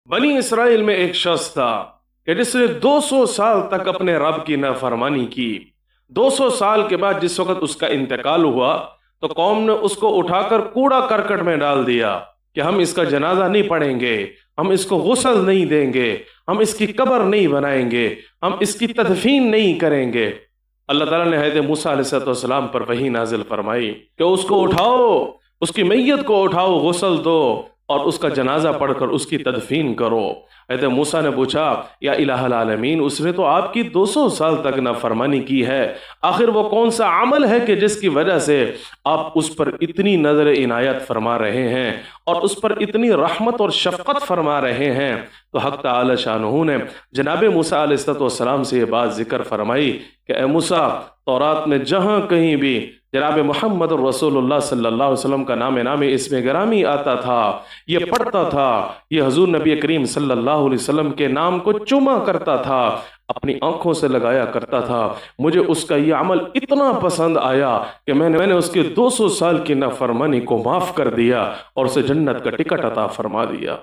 बनी इसराइल में एक शख्स था कि जिसने 200 साल तक अपने रब की नाफरमानी की। 200 साल के बाद जिस वक्त उसका इंतकाल हुआ तो कौम ने उसको उठाकर कूड़ा करकट में डाल दिया कि हम इसका जनाजा नहीं पढ़ेंगे, हम इसको गुस्ल नहीं देंगे, हम इसकी कब्र नहीं बनाएंगे, हम इसकी तदफीन नहीं करेंगे। अल्लाह ताला ने हज़रत मूसा अलैहिस्सलाम पर वही नाजिल फरमाई कि उसको उठाओ, उसकी मैयत को उठाओ, गुस्ल दो और उसका जनाजा पढ़कर उसकी तदफीन करो। हज़रत मूसा ने पूछा, या इलाहल आलमीन, उसने तो आपकी 200 साल तक नाफरमानी की है, आखिर वो कौन सा अमल है कि जिसकी वजह से आप उस पर इतनी नजर इनायत फरमा रहे हैं और उस पर इतनी रहमत और शफकत फरमा रहे हैं। तो हक़ तआला शानहू ने जनाब मूसा अलैहिस्सलाम से ये बात जिक्र फरमाई कि ए मूसा, तौरात में जहाँ कहीं भी जनाब मोहम्मद रसूलुल्लाह सल्लल्लाहु अलैहि वसल्लम का नाम इसमें गिरामी आता था, ये पढ़ता था, ये हजूर नबी करीम सल्लल्लाहु अलैहि वसल्लम के नाम को चुमा करता था, अपनी आंखों से लगाया करता था, मुझे उसका ये अमल इतना पसंद आया कि मैंने उसके 200 साल की नाफरमानी को माफ कर दिया और उसे जन्नत का टिकट अता फरमा दिया।